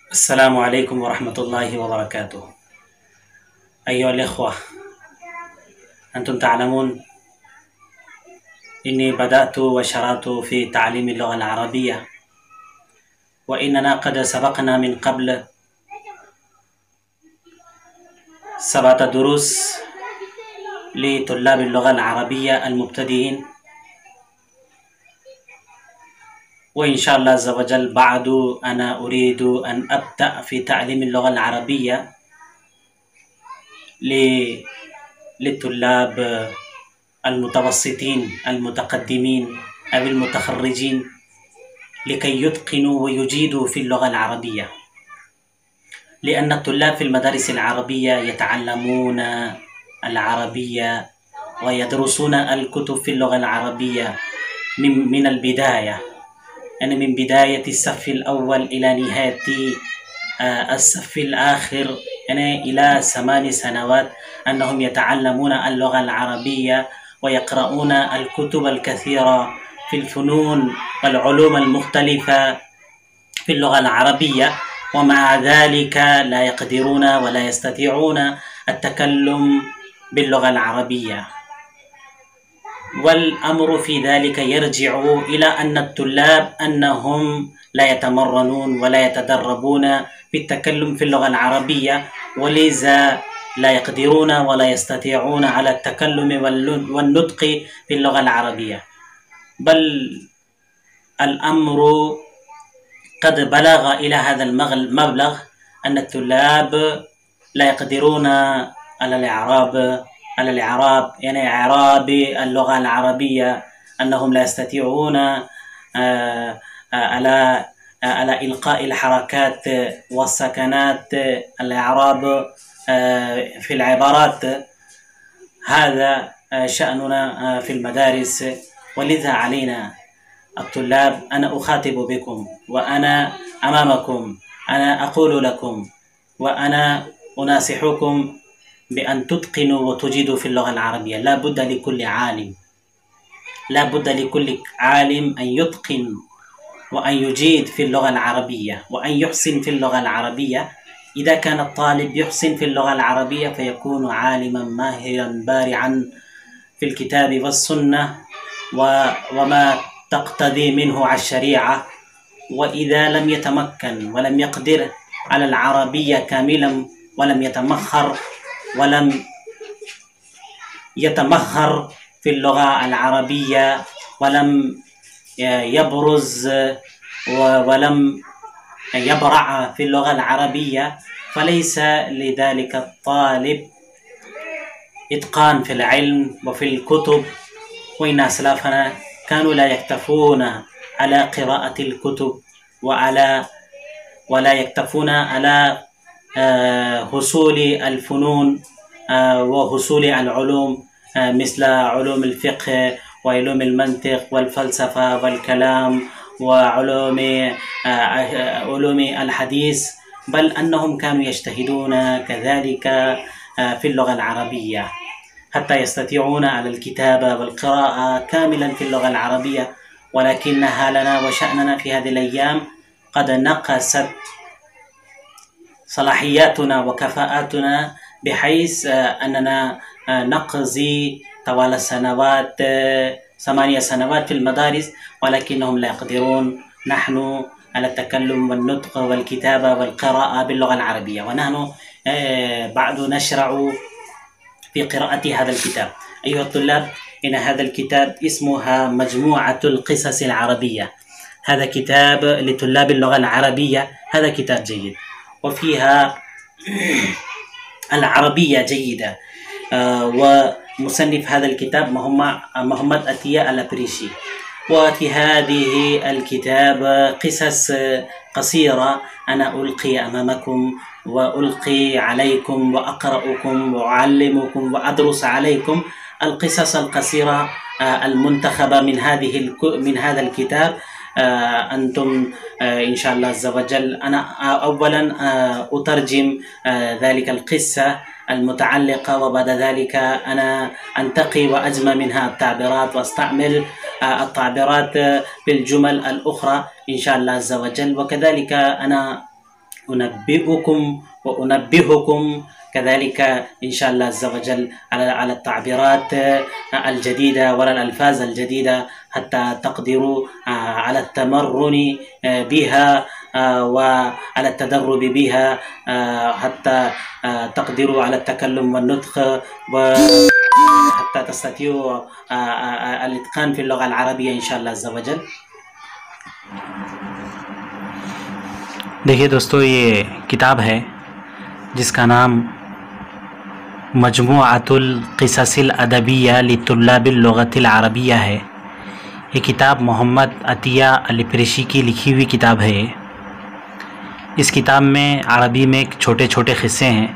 السلام عليكم ورحمة الله وبركاته. أيها الإخوة، أنتم تعلمون إني بدأت وشرعت في تعليم اللغة العربية، وإننا قد سبقنا من قبل 7 دروس لطلاب اللغة العربية المبتدئين، وإن شاء الله عز وجل بعد أنا أريد أن أبدأ في تعليم اللغة العربية للطلاب المتوسطين المتقدمين أو المتخرجين لكي يتقنوا ويجيدوا في اللغة العربية، لأن الطلاب في المدارس العربية يتعلمون العربية ويدرسون الكتب في اللغة العربية من البداية، يعني من بداية الصف الأول إلى نهاية الصف الآخر، يعني إلى 8 سنوات أنهم يتعلمون اللغة العربية ويقرؤون الكتب الكثيرة في الفنون والعلوم المختلفة في اللغة العربية، ومع ذلك لا يقدرون ولا يستطيعون التكلم باللغة العربية. والأمر في ذلك يرجع إلى أن الطلاب أنهم لا يتمرنون ولا يتدربون في التكلم في اللغة العربية، ولذا لا يقدرون ولا يستطيعون على التكلم والنطق في اللغة العربية. بل الأمر قد بلغ إلى هذا المبلغ أن الطلاب لا يقدرون على الإعراب، يعني إعراب اللغة العربية، أنهم لا يستطيعون على إلقاء الحركات والسكنات، الإعراب في العبارات. هذا شأننا في المدارس، ولذا علينا الطلاب أنا أخاطب بكم وأنا أمامكم، أنا أقول لكم وأنا أناصحكم بأن تتقنوا وتجيدوا في اللغة العربية. لا بد لكل عالم أن يتقن وأن يجيد في اللغة العربية وأن يحسن في اللغة العربية. إذا كان الطالب يحسن في اللغة العربية فيكون عالما ماهرا بارعا في الكتاب والسنة وما تقتضي منه الشريعة. وإذا لم يتمكن ولم يقدر على العربية كاملا ولم يتمخر في اللغة العربية ولم يبرز ولم يبرع في اللغة العربية، فليس لذلك الطالب إتقان في العلم وفي الكتب. وإن أسلافنا كانوا لا يكتفون على قراءة الكتب ولا يكتفون على حصول الفنون وحصول العلوم مثل علوم الفقه وعلوم المنطق والفلسفة والكلام وعلوم الحديث، بل أنهم كانوا يجتهدون كذلك في اللغة العربية حتى يستطيعون على الكتابة والقراءة كاملا في اللغة العربية. ولكن حالنا وشأننا في هذه الأيام قد نقصت صلاحياتنا وكفاءاتنا بحيث أننا نقضي طوال 8 سنوات في المدارس ولكنهم لا يقدرون نحن على التكلم والنطق والكتابة والقراءة باللغة العربية، ونحن بعد نشرع في قراءة هذا الكتاب. أيها الطلاب، إن هذا الكتاب اسمها مجموعة القصص العربية. هذا كتاب لطلاب اللغة العربية، هذا كتاب جيد وفيها العربية جيدة. ومصنف هذا الكتاب محمد أتية الأبريشي. وفي هذه الكتاب قصص قصيرة أنا ألقي أمامكم وألقي عليكم وأقرأكم وأعلمكم وأدرس عليكم القصص القصيرة المنتخبة من هذا الكتاب. أنتم إن شاء الله عز وجل أنا أولا أترجم ذلك القصة المتعلقة، وبعد ذلك أنا أنتقي وأجمع منها التعبيرات وأستعمل التعبيرات بالجمل الأخرى إن شاء الله عز وجل. وكذلك أنا أنبئكم وأنبهكم كذلك إن شاء الله عز وجل على التعبيرات الجديدة وعلى الألفاظ الجديدة حتى تقدروا على التمرن بها وعلى التدرب بها حتى تقدروا على التكلم والنطق وحتى تستطيعوا الإتقان في اللغة العربية إن شاء الله عز وجل. دیکھیے دوستو، یہ کتاب ہے جس کا نام مجموعۃ القصص الادبیہ لطلاب اللغۃ العربیہ ہے. یہ کتاب محمد عطیہ الپریشی کی لکھی ہوئی کتاب ہے. اس کتاب میں عربی میں چھوٹے چھوٹے قصے ہیں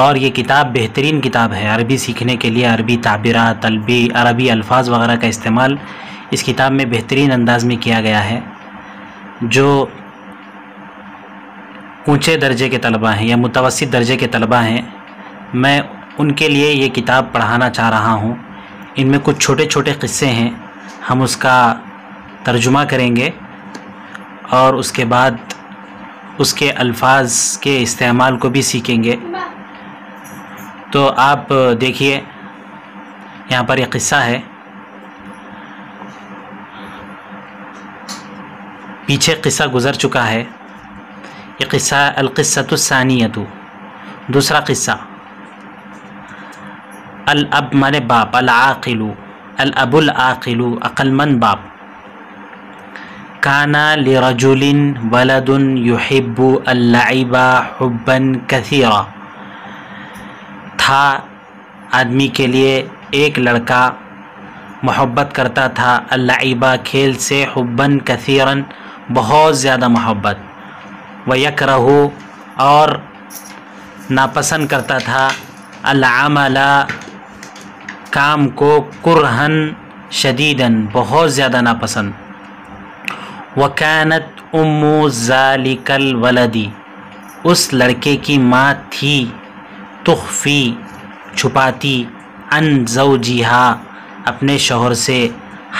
اور یہ کتاب بہترین کتاب ہے عربی سیکھنے کے لیے. عربی تعبیرات، عربی الفاظ وغیرہ کا استعمال اس کتاب میں بہترین انداز میں کیا گیا ہے. جو اونچے درجے کے طلباء ہیں یا متوسط درجے کے طلباء ہیں، میں ان کے لیے یہ کتاب پڑھانا چاہ رہا ہوں. ان میں کچھ چھوٹے چھوٹے قصے ہیں، ہم اس کا ترجمہ کریں گے اور اس کے بعد اس کے الفاظ کے استعمال کو بھی سیکھیں گے. تو آپ دیکھیے یہاں پر یہ قصہ ہے. پیچھے قصہ گزر چکا ہے. یہ قصہ القصۃ الثانیۃ، دوسرا قصہ. الاب مانے باپ، العاقل، الاب العاقل عقل مند باپ. کان لرجل ولد یحب اللعب حبا کثیرا، تھا آدمی کے لیے ایک لڑکا محبت کرتا تھا اللعب کھیل سے، حبا کثیرا بہت زیادہ محبت، ویکرہ اور ناپسند کرتا تھا العمل کام کو، کرہن شدیداً بہت زیادہ ناپسند. وکانت ام ذالک الولد، اس لڑکے کی ماں تھی، تخفی چھپاتی، عن زوجہا اپنے شوہر سے،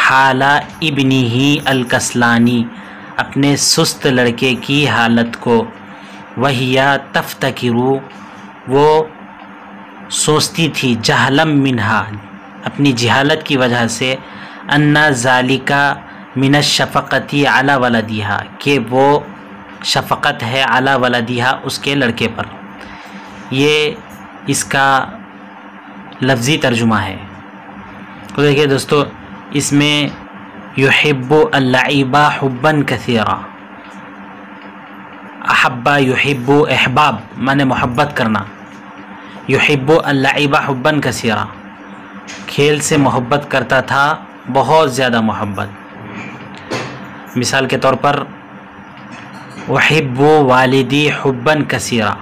حال ابنہ الکسلانی اپنے سست لڑکے کی حالت کو، وہیا تفتکر وہ سوچتی تھی، جہلم منہا اپنی جہالت کی وجہ سے، ان ذالک من الشفقتی علی ولدہا کہ وہ شفقت ہے علی ولدہا اس کے لڑکے پر. یہ اس کا لفظی ترجمہ ہے. تو دیکھیے دوستو، اس میں یحب اللعب حبا کثیرا، احبا یحب احباب مانے محبت کرنا، یحب اللعب حبا کثیرا کھیل سے محبت کرتا تھا بہت زیادہ محبت. مثال کے طور پر احب والدی حبا کثیرا،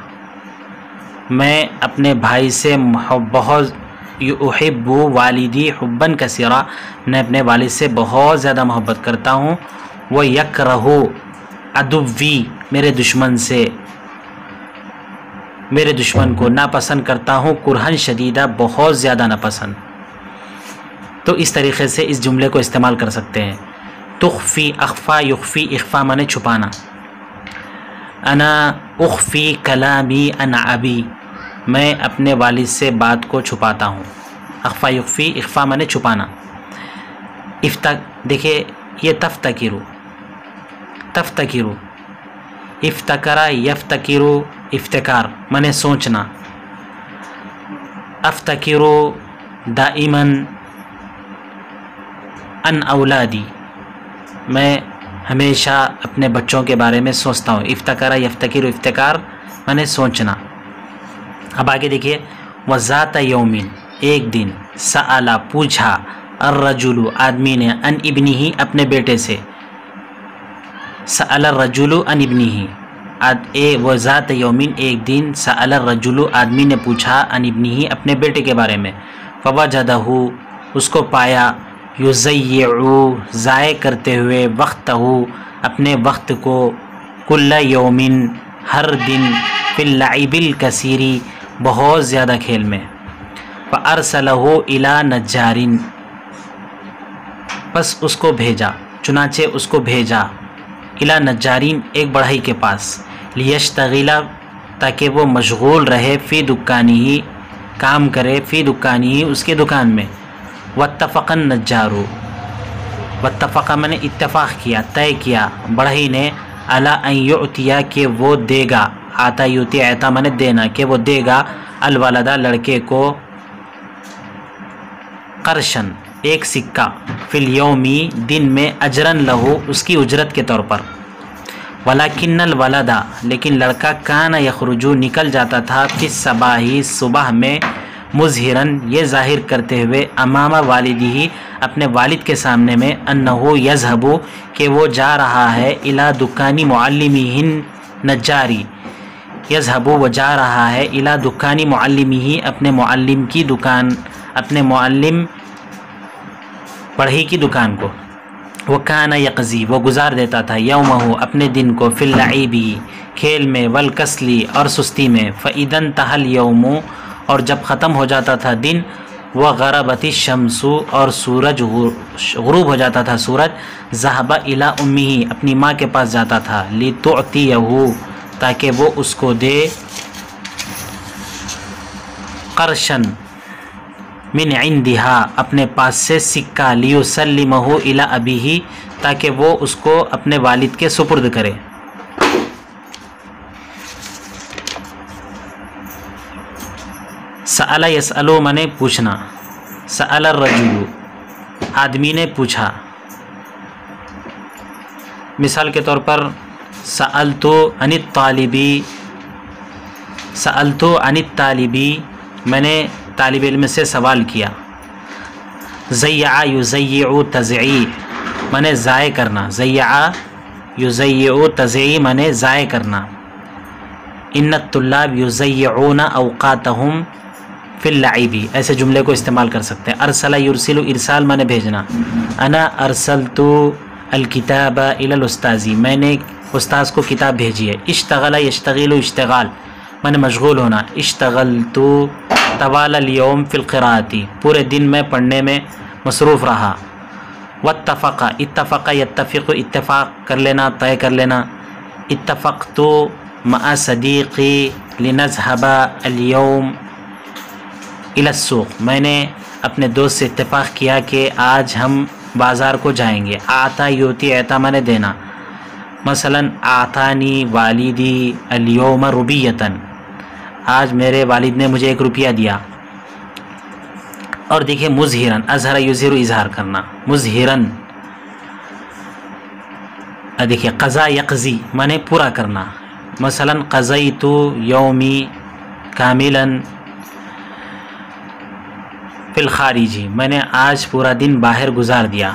میں اپنے بھائی سے بہت، احب والدی حبا کثیرا میں اپنے والد سے بہت زیادہ محبت کرتا ہوں. وہ یکرہ عدوی میرے دشمن سے، میرے دشمن کو ناپسند کرتا ہوں، کرہن شدیدہ بہت زیادہ ناپسند. تو اس طریقے سے اس جملے کو استعمال کر سکتے ہیں. تخفی، اخفا یخفی، اخفا مانے چھپانا. انا اخفی کلامی عن ابی، میں اپنے والد سے بات کو چھپاتا ہوں. اخفا یخفی، اخفا مانے چھپانا. دیکھیے یہ تفتکرو، تفتکرو، افتکرا یفتکرو افتکار مانے سوچنا. افتکرو دائماً ان اولادی، میں ہمیشہ اپنے بچوں کے بارے میں سوچتا ہوں. افتکرا یفتکرو افتکار مانے سوچنا. اب آگے دیکھیے، وذات یومین ایک دن، سألا پوچھا، الرجل آدمی نے، ان ابنہ اپنے بیٹے سے. سأل الرجل ان ابنہ، وذات یومین ایک دن، سأل الرجل آدمی نے پوچھا، ان ابنہ اپنے بیٹے کے بارے میں. فوجدہ اس کو پایا، یضیع ضائع کرتے ہوئے، وقتہ اپنے وقت کو، کل یومن ہر دن، فی اللعب الکثیر بہت زیادہ کھیل میں. فارسلہ الی نجار، پس اس کو بھیجا، چنانچہ اس کو بھیجا الا نجارین ایک بڑھئی کے پاس، لیشتغلا تاکہ وہ مشغول رہے، فی دکانی ہی کام کرے، فی دکانی ہی اس کے دکان میں، واتفق النجار، واتفق میں نے اتفاق کیا، طے کیا بڑھئی نے، علی ان یعطیا کہ وہ دے گا، آتا یعطی عطا میں نے دینا، کہ وہ دے گا الولدہ لڑکے کو، قرشن ایک سکہ، فی الیومی دن میں، اجرن لہو اس کی اجرت کے طور پر، ولیکن الولدہ لیکن لڑکا، کان یخرجو نکل جاتا تھا، فی الصباح صبح میں، مظہرن یہ ظاہر کرتے ہوئے، امام والدی اپنے والد کے سامنے میں، انہو یذہب کہ وہ جا رہا ہے، الی دکانی معلمہ نجاری، یذہب وہ جا رہا ہے، الی دکانی معلمہ اپنے معلم کی دکان، اپنے معلم پڑھی کی دکان کو، وہ کان یقضی وہ گزار دیتا تھا، یومہ اپنے دن کو، فی اللعب کھیل میں، والکسلی اور سستی میں، فاذا انتہى اليوم اور جب ختم ہو جاتا تھا دن، وغربت الشمس اور سورج غروب ہو جاتا تھا سورج، ذهب الی امہ اپنی ماں کے پاس جاتا تھا، لتعطیہ تاکہ وہ اس کو دے، قرشن من عندہا اپنے پاس سے سکہ، لیسلمہ الی ابیہ تاکہ وہ اس کو اپنے والد کے سپرد کرے۔ سأل یسألو منے پوچھنا، سأل الرجل آدمی نے پوچھا، مثال کے طور پر سألتو عن الطالبی، سألتو عن الطالبی میں نے طالب علم سے سوال کیا، زیع یزیع تزعیع میں نے ضائع کرنا، زیع یزیع تزعیع میں نے ضائع کرنا، ان الطلاب یزیعون اوقاتہم فی اللعب ایسے جملے کو استعمال کر سکتے ہیں۔ ارسل یرسل ارسال میں نے بھیجنا، انا ارسلت الکتاب الی الاستاذ میں نے استاذ کو کتاب بھیجی ہے۔ اشتغل یشتغل اشتغال میں نے مشغول ہونا، اشتغلت طوال اليوم فی القراءۃ پورے دن میں پڑھنے میں مصروف رہا۔ واتفق اتفق یتفق اتفاق کر لینا، طے کر لینا، اتفقت مع صدیقی لنذهب اليوم الی السوق میں نے اپنے دوست سے اتفاق کیا کہ آج ہم بازار کو جائیں گے۔ آتا یوتی عطا میں نے دینا، مثلا آتانی والدی اليوم ربیتن آج میرے والد نے مجھے 1 روپیہ دیا۔ اور دیکھیے مظہرن، اظہر یظہر اظہار کرنا، مظہرن دیکھیے قضا یقضی میں نے پورا کرنا، مثلا قضیت یومی کاملا فی الخارجی میں نے آج پورا دن باہر گزار دیا۔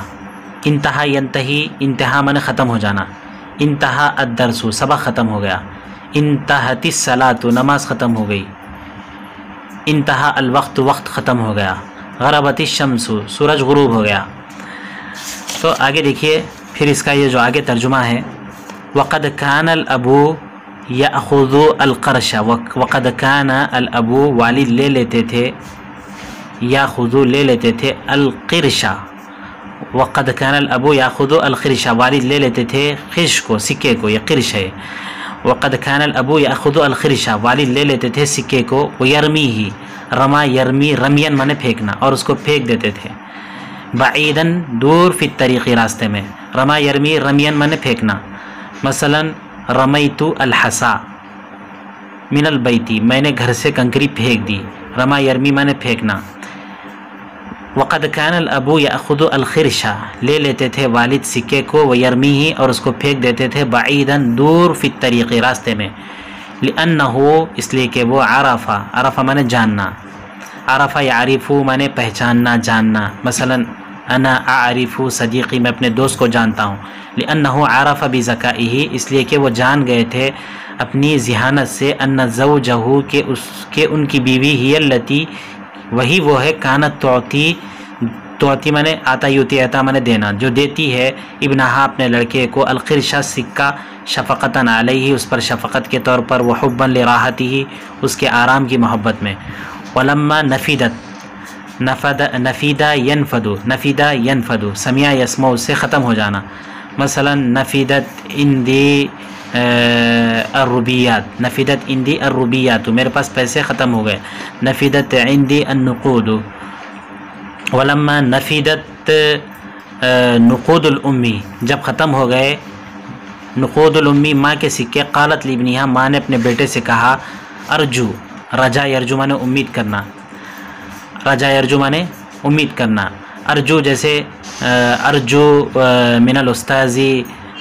انتہا ینتہی انتہا میں نے ختم ہو جانا، انتہا الدرس سبق ختم ہو گیا، انتہت الصلاۃ نماز ختم ہو گئی، انتہا الوقت وقت ختم ہو گیا، غربت الشمس سورج غروب ہو گیا۔ تو آگے دیکھیے پھر اس کا یہ جو آگے ترجمہ ہے، وقد کان الابو یاخذ القرش وقد کان الابو والد لے لیتے تھے، یاخذ لے لیتے تھے، القرشہ وقد کان الابو یاخذ القرشہ والد لے لیتے تھے خرش کو، سکے کو، یہ قرش ہے۔ وقد کان الابو یاخذ القرشہ والد لے لیتے تھے سکے کو، ویرمیہ رما یرمی رمین مانے پھینکنا، اور اس کو پھینک دیتے تھے، بعیداً دور، فی الطریق راستے میں، رما یرمی رمین مانے پھینکنا، مثلا رمیت الحصا من البیتی میں نے گھر سے کنکری پھینک دی، رما یرمی مانے پھینکنا۔ وقد کان الابو یاخذ الخرشہ لے لیتے تھے والد سکے کو، ویرمیہ اور اس کو پھینک دیتے تھے، بعیداً دور، فی الطریق راستے میں، لأنہ اس لیے کہ وہ عرفہ، عرفہ مانے جاننا، عرفہ یعرف مانے پہچاننا جاننا، مثلا انا اعرف صدیقی میں اپنے دوست کو جانتا ہوں، لأنہ عرف بذکائہ اس لیے کہ وہ جان گئے تھے اپنی ذہانت سے، ان زوجہ کہ ان کی بیوی ہی التی وہی وہ ہے، کانت تعطی مانے آتا یوتی عطا مانے دینا، جو دیتی ہے ابنہا اپنے لڑکے کو، القرشہ سکہ، شفقتاً علیہ اس پر شفقت کے طور پر، وحبا لراحتہ اس کے آرام کی محبت میں، ولما نفیدہ ینفد سمع یسمع اس سے ختم ہو جانا، مثلا نفیدت عندی الروبیات، نفیدت عندی الروبیات، میرے پاس پیسے ختم ہو گئے. نفیدت عندی النقود. ولما نفیدت نقود الامی، جب ختم ہو گئے نقود الامی ماں کے سکے، قالت لابنہا، ماں نے اپنے بیٹے سے کہا ارجو، رجا یرجو مانے امید کرنا، رجا یرجو مانے امید کرنا. ارجو جیسے ارجو من الاستاذ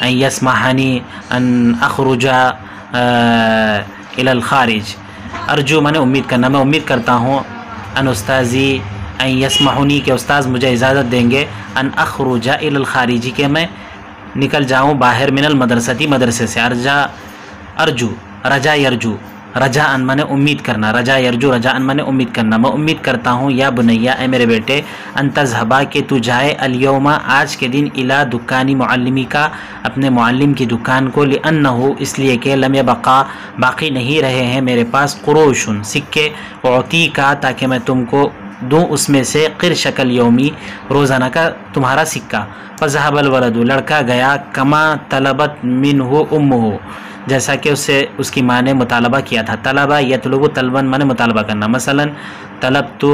ان یسمحنی ان اخرج الی الخارج. ارجو مانے امید کرنا، میں امید کرتا ہوں ان استاذی ان یسمحنی، کہ استاذ مجھے اجازت دیں گے، ان اخرج الی الخارج، کہ میں نکل جاؤں باہر، من المدرستی، مدرسے سے. ارجو رجا یرجو، رجا ان مانے امید کرنا، رجا یرجو رجا ان مانے امید کرنا. میں امید کرتا ہوں یا بنیا، اے میرے بیٹے، ان تذهبا، کہ تو جائے، الیوم، آج کے دن، الی دکانی معلمی کا، اپنے معلم کی دکان کو، لانہ، اس لیے کہ لم یبقا، باقی نہیں رہے ہیں میرے پاس، قروش، سکے، اعطی کا، تاکہ میں تم کو دوں اس میں سے، قرشک الیومی، روزانہ کا تمہارا سکہ. فذهب الولد، لڑکا گیا، کما طلبت منہ امہ، جیسا کہ اس کی ماں نے مطالبہ کیا تھا. طلبہ یطلب طلباً مانے مطالبہ کرنا. مثلا طلبت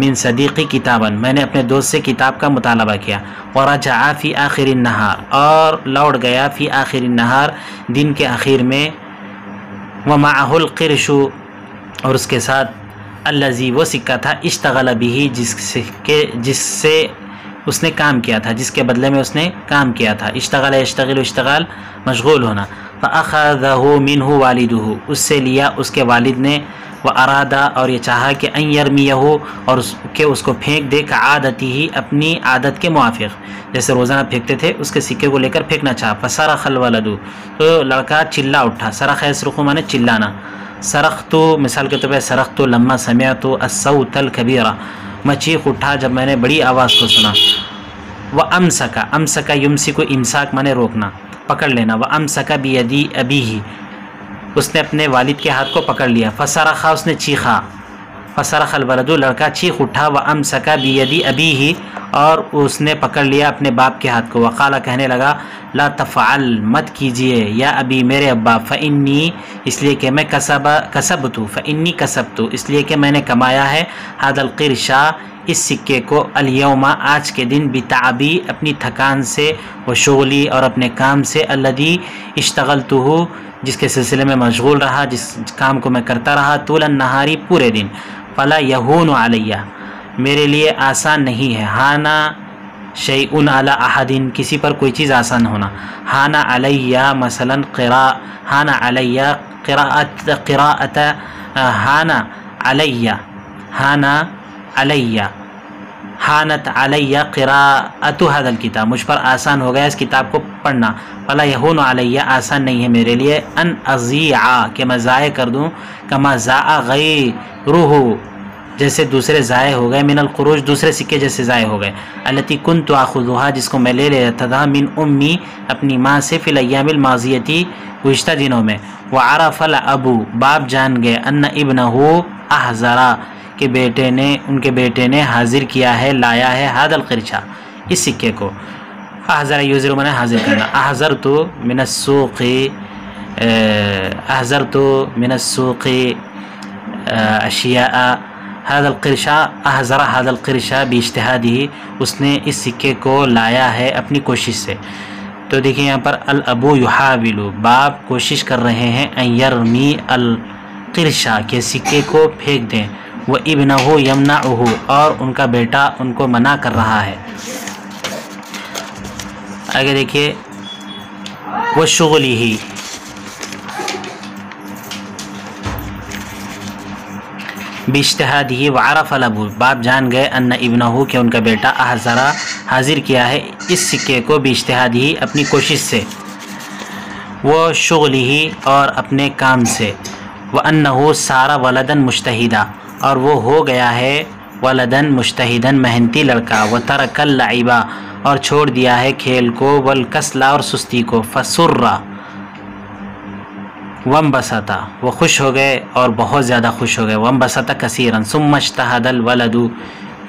من صدیقی کتابا، میں نے اپنے دوست سے کتاب کا مطالبہ کیا. ورجع فی آخر النہار، اور لوٹ گیا، فی آخر النہار، دن کے آخر میں. ومعہ القرش، اور اس کے ساتھ الذی، وہ سکہ تھا، اشتغل به، جس سے اس نے کام کیا تھا، جس کے بدلے میں اس نے کام کیا تھا. اشتغل یشتغل، اشتغال مشغول ہونا. فأخذہ منہ والدہ، اس سے لیا اس کے والد نے. وارادہ، اور یہ چاہا کہ ان یرمیہ، اور کہ اس کو پھینک دے، کعادتہ، اپنی عادت کے موافق، جیسے روزانہ پھینکتے تھے، اس کے سکے کو لے کر پھینکنا چاہا. فصرخ الولد، تو لڑکا چلا اٹھا. صرخ یصرخ مانے چلانا. صرخت، مثال کے طور پہ صرخت لما سمعت الصوت الکبیر، میں چیخ اٹھا جب میں نے بڑی آواز کو سنا. وامسک، امسک یمسک، امساک مانے روکنا، پکڑ لینا. وامسک بیدی ابیہ، اس نے اپنے والد کے ہاتھ کو پکڑ لیا. فصرخ، اس نے چیخا. فصرخ الولد، لڑکا چیخ اٹھا. وامسک بیدی ابیہ، اور اس نے پکڑ لیا اپنے باپ کے ہاتھ کو. وقال، کہنے لگا، لا تفعل، مت کیجئے، یا ابی، میرے ابا، فانی، اس لیے کہ میں کسبت، فانی کسبت، اس لیے کہ میں نے کمایا ہے، ھذا القرش، اس سکے کو، الیوم، آج کے دن، بتعبی، اپنی تھکان سے، وشغلی، اور اپنے کام سے، الذی اشتغلتہ، جس کے سلسلے میں مشغول رہا، جس کام کو میں کرتا رہا، طول النہاری، پورے دن. فلا یہون علیہ، میرے لیے آسان نہیں ہے. ہانا شیئن علی احد، کسی پر کوئی چیز آسان ہونا. ہانا علیہ، مثلا ہانا علیہ قراءت، ہانا علیہ، ہانا علیہ، حانت علیہ قراءت ھذا الکتاب، مجھ پر آسان ہو گیا اس کتاب کو پڑھنا. فلا یہون علیہ، آسان نہیں ہے میرے لیے، ان اضیع، کہ میں ضائع کر دوں، کما ضاع غیرہ، جیسے دوسرے ضائع ہو گئے، من القروش، دوسرے سکے جیسے ضائع ہو گئے. التی کنت آخذھا، جس کو میں لے لیتا تھا، من امی، اپنی ماں سے، فی الایام الماضیتی، گزشتہ دنوں میں. وعرف الابو، باپ جان گئے، ان ابنہ احضرا، کہ ان کے بیٹے نے حاضر کیا ہے، لایا ہے، ھذا القرش، اس سکے کو. احضر یوزر مانے حاضر کرنا. احضرت من السوق، احضرت من السوق اشیاء، ھذا القرش، احضر ھذا القرش باجتہادہ، اس نے اس سکے کو لایا ہے اپنی کوشش سے. تو دیکھیں یہاں پر الابو یحاول، باپ کوشش کر رہے ہیں، ان یرمی القرش، کہ سکے کو پھینک دیں. وہ ابنہ یمنعہ، اور ان کا بیٹا ان کو منع کر رہا ہے. آگے دیکھیے، وہ شغلی، باجتہادہ. وعرف الابو، باپ جان گئے، ان ابنہ، کہ ان کا بیٹا، احضرا، حاضر کیا ہے، اس سکے کو، باجتہادہ، اپنی کوشش سے، وہ شغلی، اور اپنے کام سے. وانہ صار ولدا مجتہدا، اور وہ ہو گیا ہے، ولدن مجتہدن، محنتی لڑکا. وترک اللعب، اور چھوڑ دیا ہے کھیل کو، والکسل، اور سستی کو. فسر وانبسط، وہ خوش ہو گئے اور بہت زیادہ خوش ہو گئے. وانبسط کثیرا. ثم اجتہد الولد،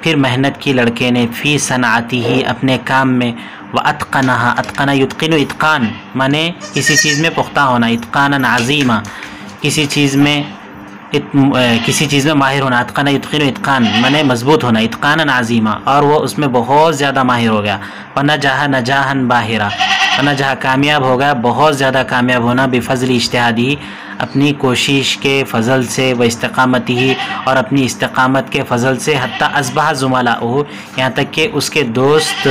پھر محنت کی لڑکے نے، فی صنعتہ اپنے کام میں، واتقنھا، اتقن یتقن اتقان مانے کسی چیز میں پختہ ہونا، اتقانا عظیما کسی چیز میں ماہر ہونا، اتقن یتقن اتقان مانے مضبوط ہونا، اتقانا عظیما، اور وہ اس میں بہت زیادہ ماہر ہو گیا، ونجح نجاحا باہرا، ونجح کامیاب ہو گیا، بہت زیادہ کامیاب ہونا، بفضل اجتہادی اپنی کوشش کے فضل سے، و استقامتی اور اپنی استقامت کے فضل سے، حتی اصبح زملاؤہ یہاں تک کہ اس کے دوست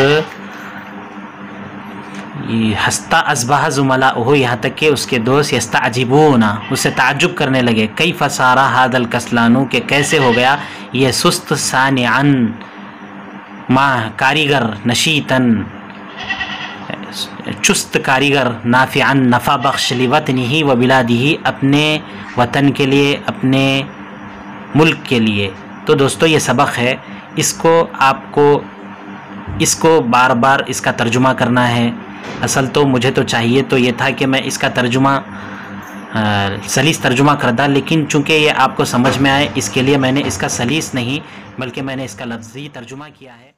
یہاں تک کہ اس کے دوست یستعجبون اس سے تعجب کرنے لگے، کیف صار ھذا الکسلان کہ کیسے ہو گیا یہ سست، صانعا کاریگر، نشیطاً چست کاریگر، نافعا نفع بخش، لوطنہ و بلادہ اپنے وطن کے لیے، اپنے ملک کے لیے۔ تو دوستو یہ سبق ہے، اس کو آپ کو بار بار اس کا ترجمہ کرنا ہے۔ اصل تو مجھے تو چاہیے تو یہ تھا کہ میں اس کا ترجمہ سلیس ترجمہ کردہ، لیکن چونکہ یہ آپ کو سمجھ میں آئے اس کے لیے میں نے اس کا سلیس نہیں بلکہ میں نے اس کا لفظی ترجمہ کیا ہے۔